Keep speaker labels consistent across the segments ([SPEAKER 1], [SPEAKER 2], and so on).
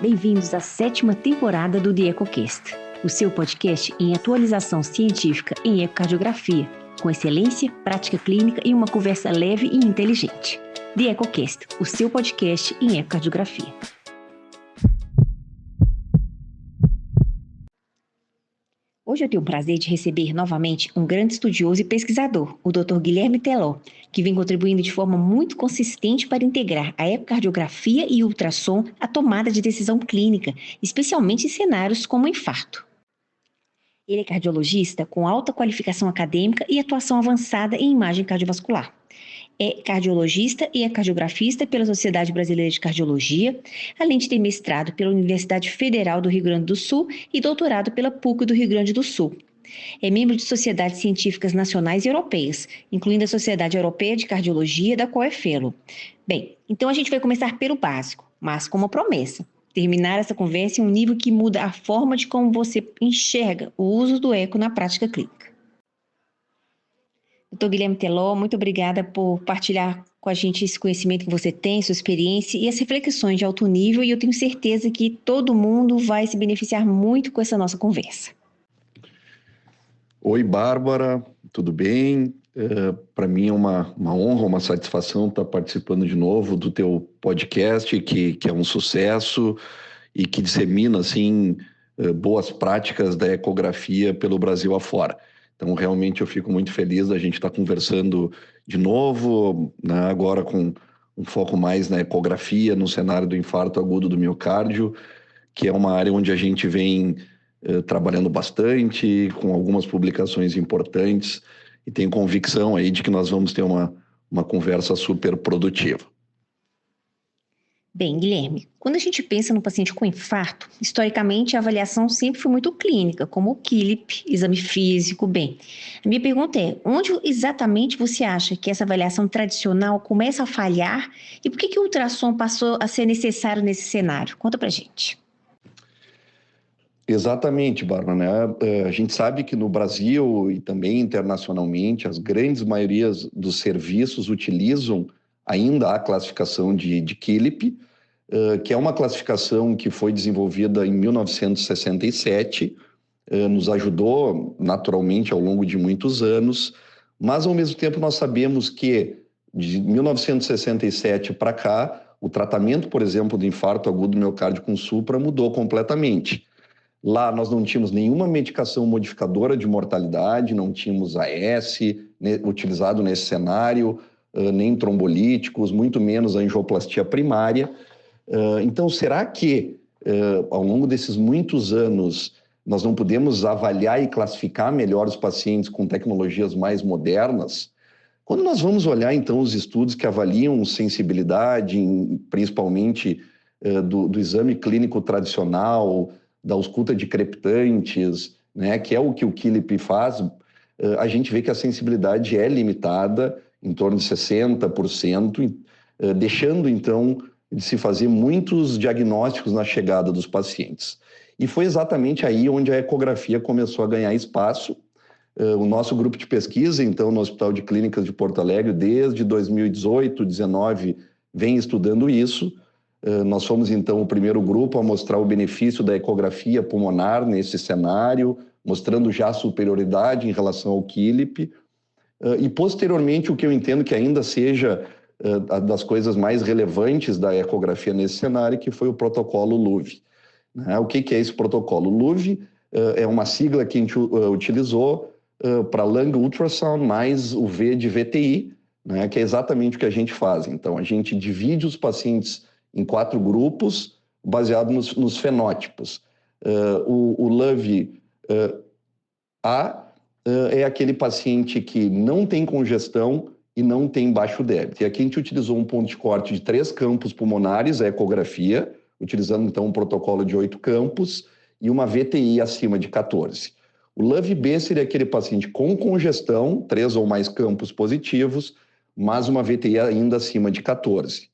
[SPEAKER 1] Bem-vindos à 7ª temporada do The EcoCast, o seu podcast em atualização científica em ecocardiografia, com excelência, prática clínica e uma conversa leve e inteligente. The EcoCast, o seu podcast em ecocardiografia. Hoje eu tenho o prazer de receber novamente um grande estudioso e pesquisador, o Dr. Guilherme Teló, que vem contribuindo de forma muito consistente para integrar a ecocardiografia e o ultrassom à tomada de decisão clínica, especialmente em cenários como infarto. Ele é cardiologista com alta qualificação acadêmica e atuação avançada em imagem cardiovascular. É cardiologista e ecocardiografista pela Sociedade Brasileira de Cardiologia, além de ter mestrado pela Universidade Federal do Rio Grande do Sul e doutorado pela PUC do Rio Grande do Sul. É membro de sociedades científicas nacionais e europeias, incluindo a Sociedade Europeia de Cardiologia, da qual é fellow. Bem, então a gente vai começar pelo básico, mas com uma promessa: terminar essa conversa em um nível que muda a forma de como você enxerga o uso do eco na prática clínica. Dr. Guilherme Teló, muito obrigada por partilhar com a gente esse conhecimento que você tem, sua experiência e as reflexões de alto nível, e eu tenho certeza que todo mundo vai se beneficiar muito com essa nossa conversa.
[SPEAKER 2] Oi, Bárbara, tudo bem? Para mim é uma honra, uma satisfação estar participando de novo do teu podcast, que é um sucesso e que dissemina assim, boas práticas da ecografia pelo Brasil afora. Então, realmente, eu fico muito feliz da gente estar conversando de novo, né, agora com um foco mais na ecografia, no cenário do infarto agudo do miocárdio, que é uma área onde a gente vem trabalhando bastante, com algumas publicações importantes, e tenho convicção aí de que nós vamos ter uma conversa super produtiva.
[SPEAKER 1] Bem, Guilherme, quando a gente pensa no paciente com infarto, historicamente a avaliação sempre foi muito clínica, como o KILIP, exame físico. Bem, a minha pergunta é: onde exatamente você acha que essa avaliação tradicional começa a falhar e por que o ultrassom passou a ser necessário nesse cenário? Conta pra gente.
[SPEAKER 2] Exatamente, Bárbara, né? A gente sabe que no Brasil e também internacionalmente, as grandes maiorias dos serviços utilizam ainda a classificação de KILIP, que é uma classificação que foi desenvolvida em 1967, nos ajudou naturalmente ao longo de muitos anos, mas ao mesmo tempo nós sabemos que de 1967 para cá, o tratamento, por exemplo, do infarto agudo do miocárdio com supra mudou completamente. Lá nós não tínhamos nenhuma medicação modificadora de mortalidade, não tínhamos AS utilizado nesse cenário, nem trombolíticos, muito menos a angioplastia primária. Então, será que ao longo desses muitos anos nós não podemos avaliar e classificar melhor os pacientes com tecnologias mais modernas? Quando nós vamos olhar, então, os estudos que avaliam sensibilidade, principalmente do exame clínico tradicional, da ausculta de crepitantes, né, que é o que o KILIP faz, a gente vê que a sensibilidade é limitada, em torno de 60%, deixando, então, de se fazer muitos diagnósticos na chegada dos pacientes. E foi exatamente aí onde a ecografia começou a ganhar espaço. O nosso grupo de pesquisa, então, no Hospital de Clínicas de Porto Alegre, desde 2018, 2019, vem estudando isso. Nós fomos, então, o primeiro grupo a mostrar o benefício da ecografia pulmonar nesse cenário, mostrando já a superioridade em relação ao KILIP. E, posteriormente, o que eu entendo que ainda seja das coisas mais relevantes da ecografia nesse cenário, que foi o protocolo LUV. O que é esse protocolo? LUV é uma sigla que a gente utilizou para Lung Ultrasound mais o V de VTI, né, que é exatamente o que a gente faz. Então, a gente divide os pacientes em 4 grupos, baseado nos fenótipos. O LUV-A é aquele paciente que não tem congestão e não tem baixo débito. E aqui a gente utilizou um ponto de corte de 3 campos pulmonares, a ecografia, utilizando então um protocolo de 8 campos e uma VTI acima de 14. O LUV-B seria aquele paciente com congestão, 3 ou mais campos positivos, mas uma VTI ainda acima de 14.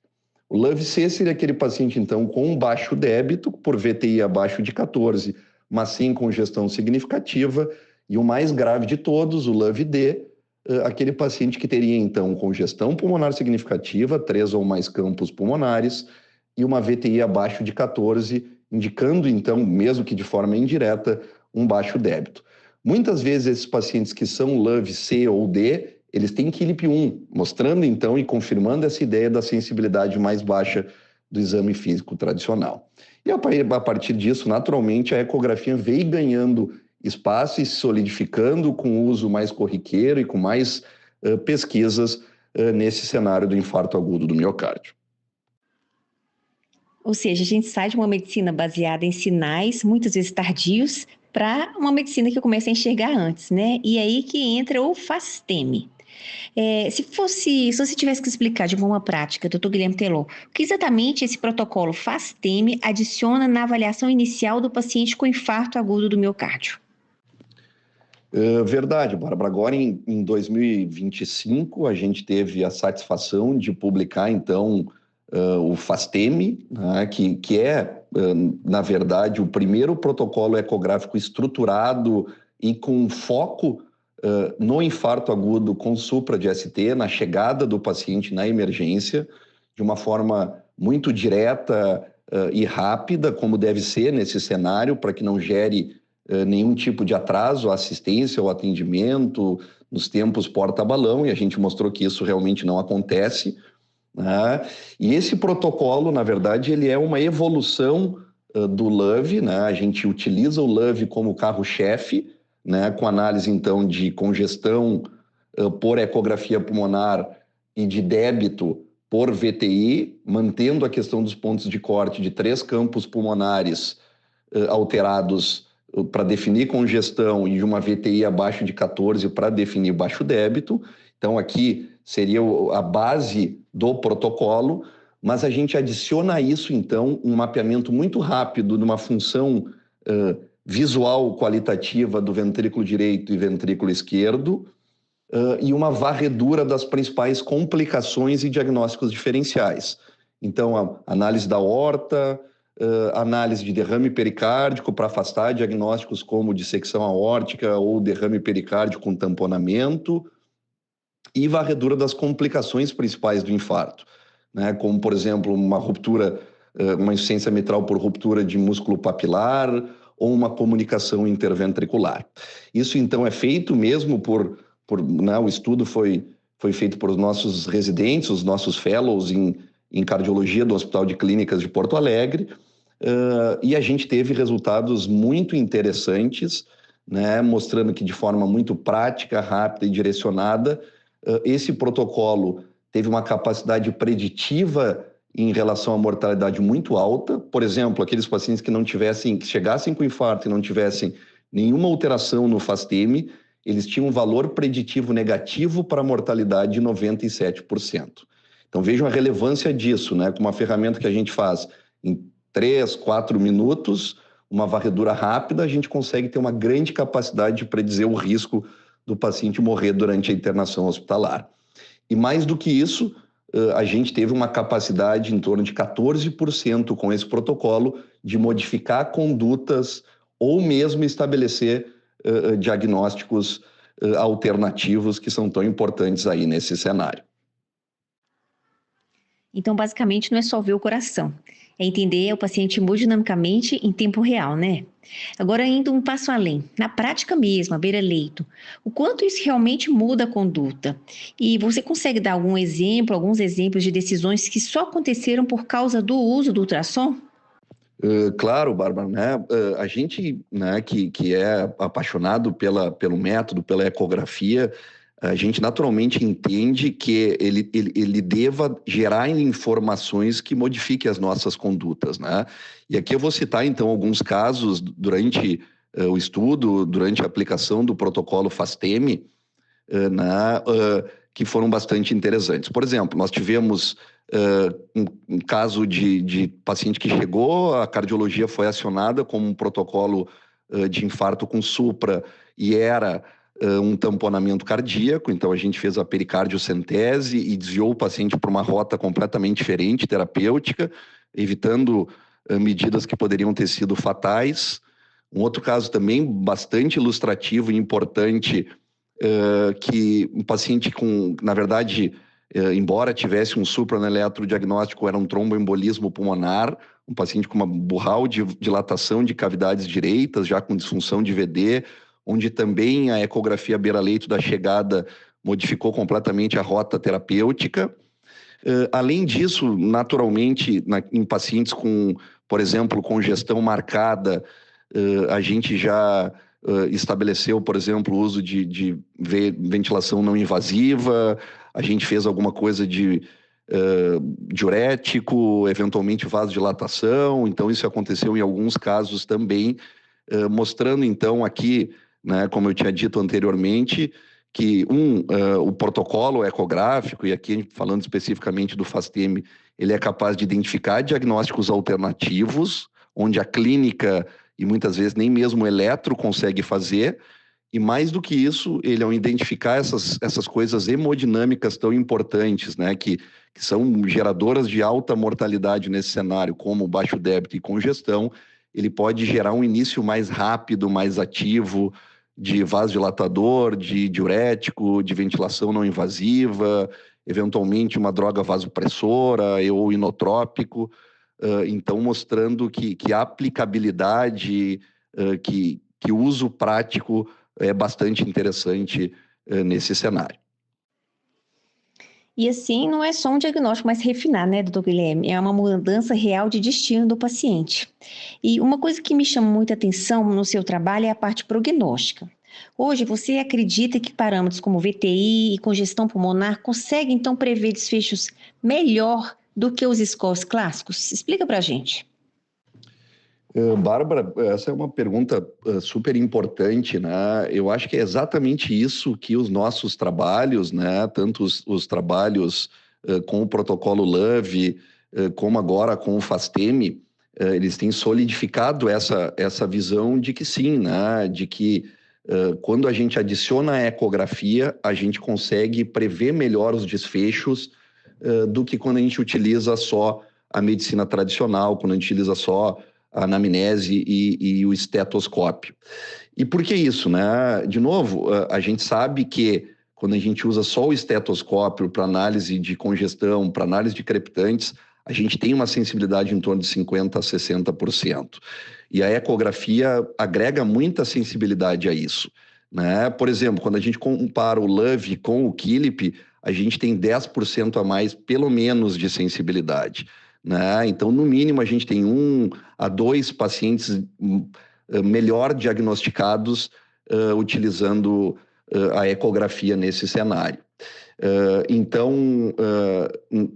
[SPEAKER 2] O LUV-C seria aquele paciente, então, com baixo débito, por VTI abaixo de 14, mas sem congestão significativa. E o mais grave de todos, o LUV-D, aquele paciente que teria, então, congestão pulmonar significativa, 3 ou mais campos pulmonares, e uma VTI abaixo de 14 indicando, então, mesmo que de forma indireta, um baixo débito. Muitas vezes esses pacientes que são LUV C ou D, eles têm KILIP-1, mostrando, então, e confirmando essa ideia da sensibilidade mais baixa do exame físico tradicional. E a partir disso, naturalmente, a ecografia veio ganhando espaço e se solidificando com o uso mais corriqueiro e com mais pesquisas nesse cenário do infarto agudo do miocárdio.
[SPEAKER 1] Ou seja, a gente sai de uma medicina baseada em sinais, muitas vezes tardios, para uma medicina que começa a enxergar antes, né? E aí que entra o FASTEME. Se você tivesse que explicar de forma prática, doutor Guilherme Teló, o que exatamente esse protocolo FASTEME adiciona na avaliação inicial do paciente com infarto agudo do miocárdio?
[SPEAKER 2] Verdade, Bárbara. Agora, em 2025, a gente teve a satisfação de publicar, então, o FASTEME, né, que é, na verdade, o primeiro protocolo ecográfico estruturado e com foco no infarto agudo com supra de ST, na chegada do paciente na emergência, de uma forma muito direta e rápida, como deve ser nesse cenário, para que não gere nenhum tipo de atraso à assistência ou atendimento nos tempos porta-balão, e a gente mostrou que isso realmente não acontece, né? E esse protocolo, na verdade, ele é uma evolução do LUV, né? A gente utiliza o LUV como carro-chefe, né? Com análise, então, de congestão por ecografia pulmonar e de débito por VTI, mantendo a questão dos pontos de corte de 3 campos pulmonares alterados para definir congestão e de uma VTI abaixo de 14 para definir baixo débito. Então, aqui seria a base do protocolo, mas a gente adiciona a isso, então, um mapeamento muito rápido de uma função visual qualitativa do ventrículo direito e ventrículo esquerdo e uma varredura das principais complicações e diagnósticos diferenciais. Então, a análise da aorta, análise de derrame pericárdico para afastar diagnósticos como dissecção aórtica ou derrame pericárdico com tamponamento e varredura das complicações principais do infarto, né? Como, por exemplo, uma ruptura, uma insuficiência mitral por ruptura de músculo papilar ou uma comunicação interventricular. Isso, então, é feito mesmo né, o estudo foi feito por nossos residentes, os nossos fellows em cardiologia do Hospital de Clínicas de Porto Alegre, e a gente teve resultados muito interessantes, né, mostrando que de forma muito prática, rápida e direcionada, esse protocolo teve uma capacidade preditiva em relação à mortalidade muito alta. Por exemplo, aqueles pacientes que chegassem com infarto e não tivessem nenhuma alteração no FASTEME, eles tinham um valor preditivo negativo para a mortalidade de 97%. Então vejam a relevância disso, né? Com uma ferramenta que a gente faz em 3, 4 minutos, uma varredura rápida, a gente consegue ter uma grande capacidade de predizer o risco do paciente morrer durante a internação hospitalar. E mais do que isso, a gente teve uma capacidade em torno de 14% com esse protocolo de modificar condutas ou mesmo estabelecer diagnósticos alternativos que são tão importantes aí nesse cenário.
[SPEAKER 1] Então, basicamente, não é só ver o coração, é entender o paciente hemodinamicamente em tempo real, né? Agora, indo um passo além, na prática mesmo, à beira-leito, o quanto isso realmente muda a conduta? E você consegue dar alguns exemplos de decisões que só aconteceram por causa do uso do ultrassom?
[SPEAKER 2] Claro, Bárbara, né? A gente, né, que é apaixonado pelo método, pela ecografia, a gente naturalmente entende que ele deva gerar informações que modifiquem as nossas condutas, né? E aqui eu vou citar, então, alguns casos durante o estudo, durante a aplicação do protocolo FASTEME, que foram bastante interessantes. Por exemplo, nós tivemos um caso de paciente que chegou, a cardiologia foi acionada como um protocolo de infarto com supra e era um tamponamento cardíaco, então a gente fez a pericardiocentese e desviou o paciente para uma rota completamente diferente, terapêutica, evitando medidas que poderiam ter sido fatais. Um outro caso também bastante ilustrativo e importante, que um paciente com, na verdade, embora tivesse um supraeletrodiagnóstico, era um tromboembolismo pulmonar, um paciente com uma burral de dilatação de cavidades direitas, já com disfunção de VD, onde também a ecografia beira-leito da chegada modificou completamente a rota terapêutica. Além disso, naturalmente, em pacientes com, por exemplo, congestão marcada, a gente já estabeleceu, por exemplo, o uso de ventilação não invasiva, a gente fez alguma coisa de diurético, eventualmente vasodilatação, então isso aconteceu em alguns casos também, mostrando então aqui, né, como eu tinha dito anteriormente, que o protocolo ecográfico, e aqui falando especificamente do FASTEM, ele é capaz de identificar diagnósticos alternativos, onde a clínica, e muitas vezes nem mesmo o eletro consegue fazer, e mais do que isso, ele ao identificar essas coisas hemodinâmicas tão importantes, né, que são geradoras de alta mortalidade nesse cenário, como baixo débito e congestão, ele pode gerar um início mais rápido, mais ativo, de vasodilatador, de diurético, de ventilação não invasiva, eventualmente uma droga vasopressora ou inotrópico, então mostrando que a aplicabilidade, que o uso prático é bastante interessante nesse cenário.
[SPEAKER 1] E assim, não é só um diagnóstico mais refinado, né, doutor Guilherme? É uma mudança real de destino do paciente. E uma coisa que me chama muita atenção no seu trabalho é a parte prognóstica. Hoje, você acredita que parâmetros como VTI e congestão pulmonar conseguem, então, prever desfechos melhor do que os scores clássicos? Explica pra gente.
[SPEAKER 2] Bárbara, essa é uma pergunta super importante, né? Eu acho que é exatamente isso que os nossos trabalhos, né? Tanto os trabalhos com o protocolo LOVE, como agora com o FASTEM, eles têm solidificado essa visão de que sim, né? De que quando a gente adiciona a ecografia, a gente consegue prever melhor os desfechos do que quando a gente utiliza só a medicina tradicional, quando a gente utiliza só a anamnese e o estetoscópio. E por que isso, né? De novo, a gente sabe que quando a gente usa só o estetoscópio para análise de congestão, para análise de crepitantes, a gente tem uma sensibilidade em torno de 50% a 60%. E a ecografia agrega muita sensibilidade a isso, né? Por exemplo, quando a gente compara o LOVE com o KILIP, a gente tem 10% a mais, pelo menos, de sensibilidade, né? Então, no mínimo, a gente tem 1 a 2 pacientes melhor diagnosticados utilizando a ecografia nesse cenário. Então,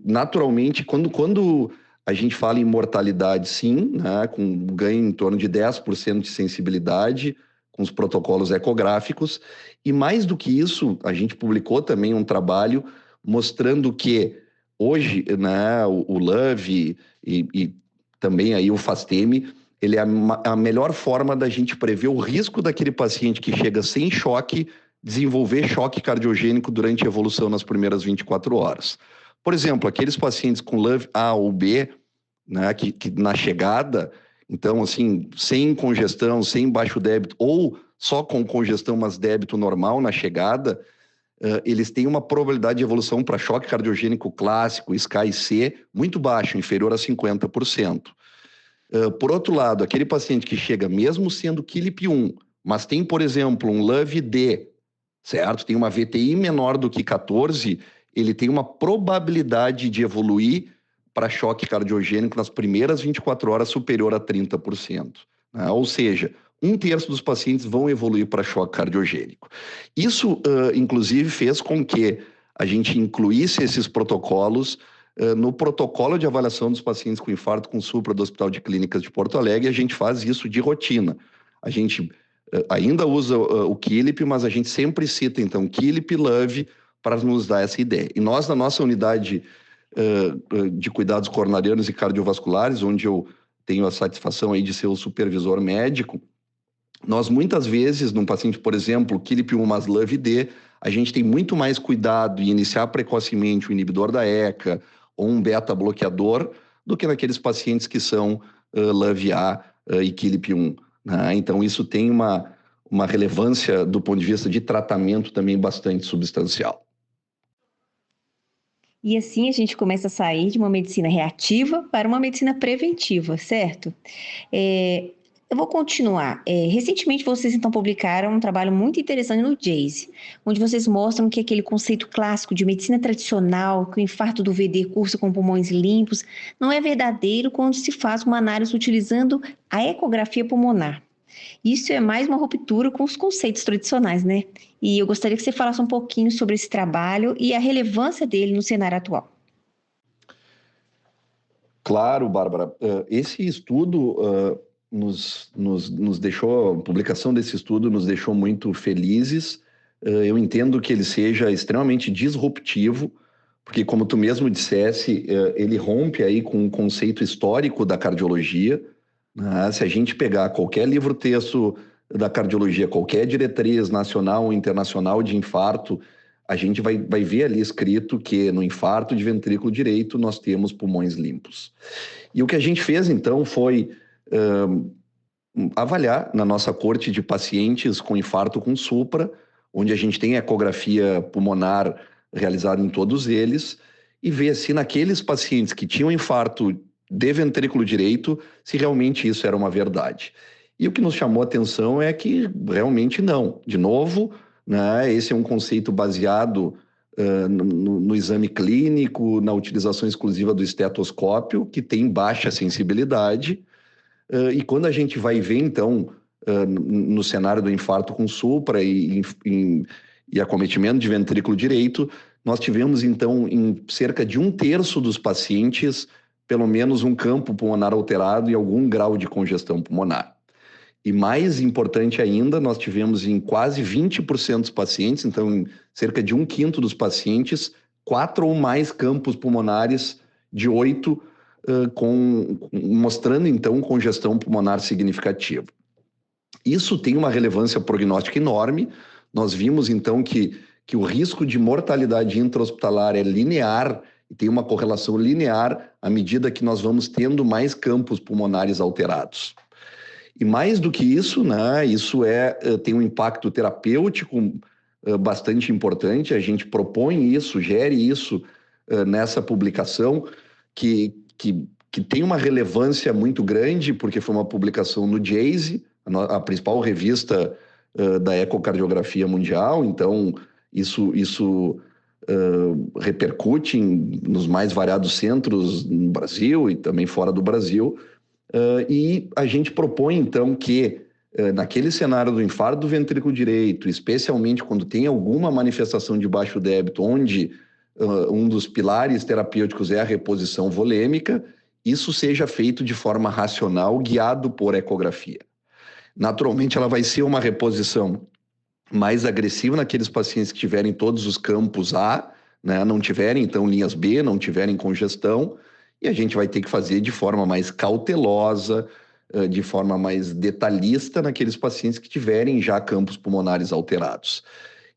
[SPEAKER 2] naturalmente, quando a gente fala em mortalidade, sim, né, com um ganho em torno de 10% de sensibilidade com os protocolos ecográficos, e mais do que isso, a gente publicou também um trabalho mostrando que hoje, né, o LOVE e também aí o FASTEM, ele é a melhor forma da gente prever o risco daquele paciente que chega sem choque desenvolver choque cardiogênico durante a evolução nas primeiras 24 horas. Por exemplo, aqueles pacientes com LOVE A ou B, né, que na chegada, então, assim, sem congestão, sem baixo débito, ou só com congestão, mas débito normal na chegada, eles têm uma probabilidade de evolução para choque cardiogênico clássico, SCAI-C, muito baixo, inferior a 50%. Por outro lado, aquele paciente que chega mesmo sendo KILIP-1, mas tem, por exemplo, um LOVE-D, certo? Tem uma VTI menor do que 14, ele tem uma probabilidade de evoluir para choque cardiogênico nas primeiras 24 horas superior a 30%. Né? Ou seja, 1/3 dos pacientes vão evoluir para choque cardiogênico. Isso, inclusive, fez com que a gente incluísse esses protocolos no protocolo de avaliação dos pacientes com infarto com supra do Hospital de Clínicas de Porto Alegre. A gente faz isso de rotina. A gente ainda usa o KILIP, mas a gente sempre cita, então, KILIP e LOVE para nos dar essa ideia. E nós, na nossa unidade de cuidados coronarianos e cardiovasculares, onde eu tenho a satisfação aí de ser o supervisor médico, nós muitas vezes, num paciente, por exemplo, KILIP-1 mais LOVE-D, a gente tem muito mais cuidado em iniciar precocemente o inibidor da ECA ou um beta-bloqueador do que naqueles pacientes que são LOVE-A e KILIP-1. Né? Então, isso tem uma relevância do ponto de vista de tratamento também bastante substancial.
[SPEAKER 1] E assim a gente começa a sair de uma medicina reativa para uma medicina preventiva, certo? É, eu vou continuar. Recentemente vocês então publicaram um trabalho muito interessante no JACE, onde vocês mostram que aquele conceito clássico de medicina tradicional, que o infarto do VD cursa com pulmões limpos, não é verdadeiro quando se faz uma análise utilizando a ecografia pulmonar. Isso é mais uma ruptura com os conceitos tradicionais, né? E eu gostaria que você falasse um pouquinho sobre esse trabalho e a relevância dele no cenário atual.
[SPEAKER 2] Claro, Bárbara. Esse estudo nos deixou, a publicação desse estudo nos deixou muito felizes. Eu entendo que ele seja extremamente disruptivo, porque, como tu mesmo dissesse, ele rompe aí com o conceito histórico da cardiologia, né? Se a gente pegar qualquer livro-texto da cardiologia, qualquer diretriz nacional ou internacional de infarto, a gente vai ver ali escrito que no infarto de ventrículo direito nós temos pulmões limpos. E o que a gente fez, então, foi avaliar na nossa corte de pacientes com infarto com supra, onde a gente tem ecografia pulmonar realizada em todos eles, e ver se naqueles pacientes que tinham infarto de ventrículo direito, se realmente isso era uma verdade. E o que nos chamou a atenção é que realmente não. De novo, né, esse é um conceito baseado no exame clínico, na utilização exclusiva do estetoscópio, que tem baixa sensibilidade. E quando a gente vai ver, então, no cenário do infarto com supra e acometimento de ventrículo direito, nós tivemos, então, em cerca de 1/3 dos pacientes, pelo menos um campo pulmonar alterado e algum grau de congestão pulmonar. E mais importante ainda, nós tivemos em quase 20% dos pacientes, então em cerca de 1/5 dos pacientes, 4 ou mais campos pulmonares de 8, mostrando então congestão pulmonar significativa. Isso tem uma relevância prognóstica enorme. Nós vimos então que o risco de mortalidade intra-hospitalar é linear e tem uma correlação linear à medida que nós vamos tendo mais campos pulmonares alterados. E mais do que isso, né, isso tem um impacto terapêutico bastante importante. A gente propõe isso, sugere isso nessa publicação, que tem uma relevância muito grande, porque foi uma publicação no JACE, a principal revista da ecocardiografia mundial. Então, isso repercute nos mais variados centros no Brasil e também fora do Brasil. E a gente propõe, então, que naquele cenário do infarto do ventrículo direito, especialmente quando tem alguma manifestação de baixo débito, onde um dos pilares terapêuticos é a reposição volêmica, isso seja feito de forma racional, guiado por ecografia. Naturalmente, ela vai ser uma reposição mais agressiva naqueles pacientes que tiverem todos os campos A, né, não tiverem, então, linhas B, não tiverem congestão, e a gente vai ter que fazer de forma mais cautelosa, de forma mais detalhista naqueles pacientes que tiverem já campos pulmonares alterados.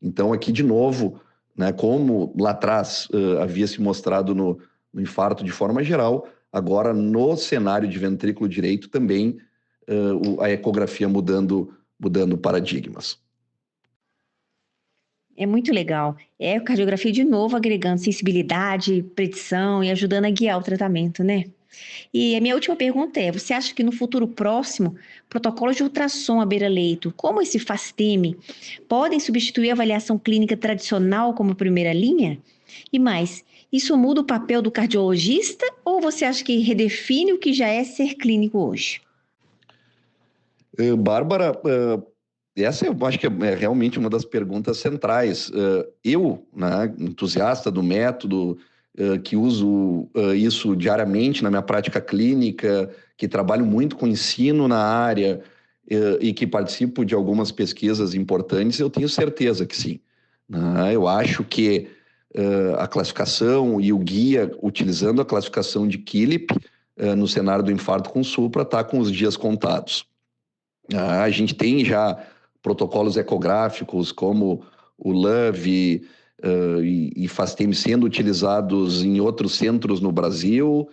[SPEAKER 2] Então, aqui, de novo, né, como lá atrás havia se mostrado no infarto de forma geral, agora no cenário de ventrículo direito também a ecografia mudando paradigmas.
[SPEAKER 1] É muito legal. É a cardiografia de novo agregando sensibilidade, predição e ajudando a guiar o tratamento, né? E a minha última pergunta é: você acha que no futuro próximo, protocolos de ultrassom à beira-leito, como esse FASTEME, podem substituir a avaliação clínica tradicional como primeira linha? E mais, isso muda o papel do cardiologista ou você acha que redefine o que já é ser clínico hoje?
[SPEAKER 2] Bárbara, essa eu acho que é realmente uma das perguntas centrais. Eu, né, entusiasta do método, que uso isso diariamente na minha prática clínica, que trabalho muito com ensino na área e que participo de algumas pesquisas importantes, eu tenho certeza que sim, né? Eu acho que a classificação e o guia, utilizando a classificação de Killip no cenário do infarto com supra, está com os dias contados. A gente tem já protocolos ecográficos como o LUV e FASTEME sendo utilizados em outros centros no Brasil.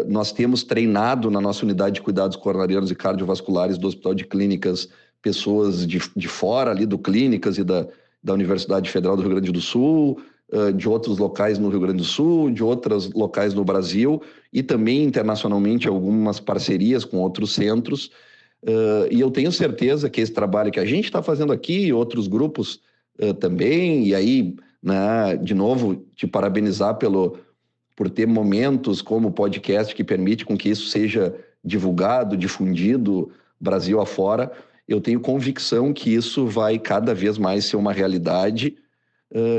[SPEAKER 2] Nós temos treinado na nossa unidade de cuidados coronarianos e cardiovasculares do Hospital de Clínicas pessoas de fora ali do Clínicas e da Universidade Federal do Rio Grande do Sul, de outros locais no Rio Grande do Sul, de outros locais no Brasil e também internacionalmente algumas parcerias com outros centros. E eu tenho certeza que esse trabalho que a gente está fazendo aqui, outros grupos também, e aí, né, de novo, te parabenizar por ter momentos como o podcast que permite com que isso seja divulgado, difundido, Brasil afora. Eu tenho convicção que isso vai cada vez mais ser uma realidade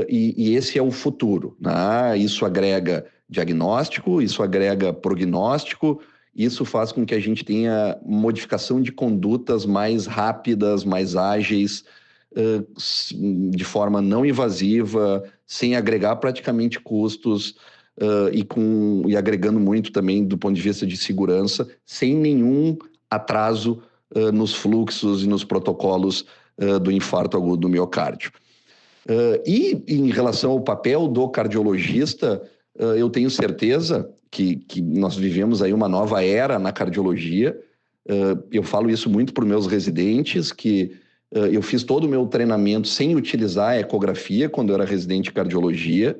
[SPEAKER 2] e esse é o futuro, né? Isso agrega diagnóstico, isso agrega prognóstico, isso faz com que a gente tenha modificação de condutas mais rápidas, mais ágeis, de forma não invasiva, sem agregar praticamente custos e agregando muito também do ponto de vista de segurança, sem nenhum atraso nos fluxos e nos protocolos do infarto agudo do miocárdio. E em relação ao papel do cardiologista, eu tenho certeza que nós vivemos aí uma nova era na cardiologia. Eu falo isso muito para os meus residentes, que eu fiz todo o meu treinamento sem utilizar a ecografia quando eu era residente de cardiologia.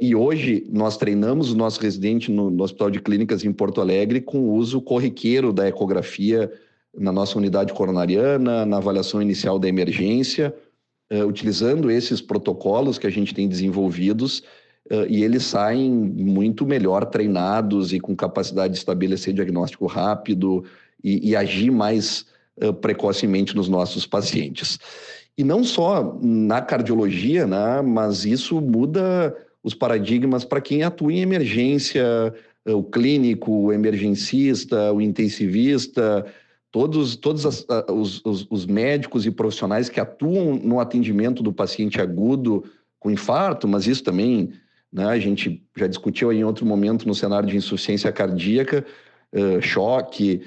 [SPEAKER 2] E hoje nós treinamos o nosso residente no Hospital de Clínicas em Porto Alegre com o uso corriqueiro da ecografia na nossa unidade coronariana, na avaliação inicial da emergência, utilizando esses protocolos que a gente tem desenvolvidos, e eles saem muito melhor treinados e com capacidade de estabelecer diagnóstico rápido e agir mais precocemente nos nossos pacientes. E não só na cardiologia, né, mas isso muda os paradigmas para quem atua em emergência, o clínico, o emergencista, o intensivista, todos os médicos e profissionais que atuam no atendimento do paciente agudo com infarto, mas isso também, né, a gente já discutiu aí em outro momento no cenário de insuficiência cardíaca, choque,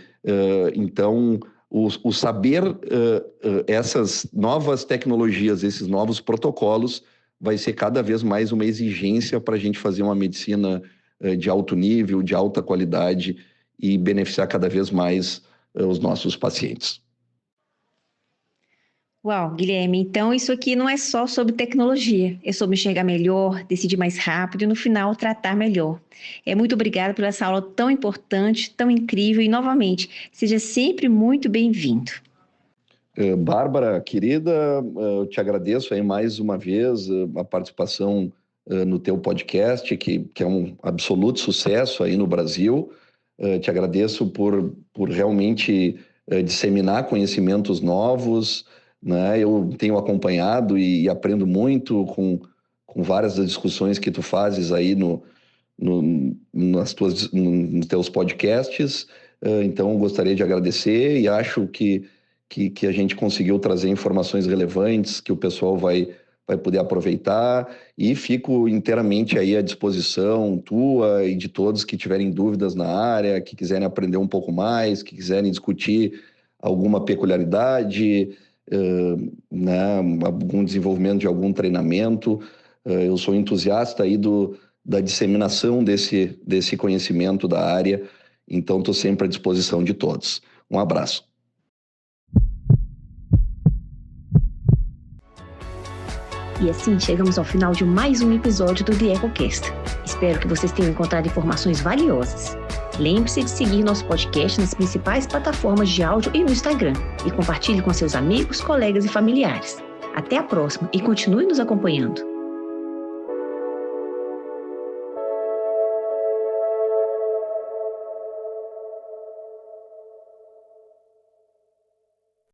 [SPEAKER 2] então o saber essas novas tecnologias, esses novos protocolos, vai ser cada vez mais uma exigência para a gente fazer uma medicina de alto nível, de alta qualidade e beneficiar cada vez mais os nossos pacientes.
[SPEAKER 1] Uau, Guilherme, então isso aqui não é só sobre tecnologia, é sobre enxergar melhor, decidir mais rápido e no final tratar melhor. Muito obrigada por essa aula tão importante, tão incrível e novamente, seja sempre muito bem-vindo.
[SPEAKER 2] Bárbara, querida, eu te agradeço aí mais uma vez a participação no teu podcast, que é um absoluto sucesso aí no Brasil. Te agradeço por realmente disseminar conhecimentos novos, né? Eu tenho acompanhado e aprendo muito com várias das discussões que tu fazes aí nos teus podcasts. Então, gostaria de agradecer e acho que a gente conseguiu trazer informações relevantes que o pessoal vai poder aproveitar e fico inteiramente aí à disposição tua e de todos que tiverem dúvidas na área, que quiserem aprender um pouco mais, que quiserem discutir alguma peculiaridade, né, algum desenvolvimento de algum treinamento. Eu sou entusiasta aí da disseminação desse conhecimento da área, então estou sempre à disposição de todos. Um abraço.
[SPEAKER 1] E assim chegamos ao final de mais um episódio do The EchoCast. Espero que vocês tenham encontrado informações valiosas. Lembre-se de seguir nosso podcast nas principais plataformas de áudio e no Instagram. E compartilhe com seus amigos, colegas e familiares. Até a próxima e continue nos acompanhando.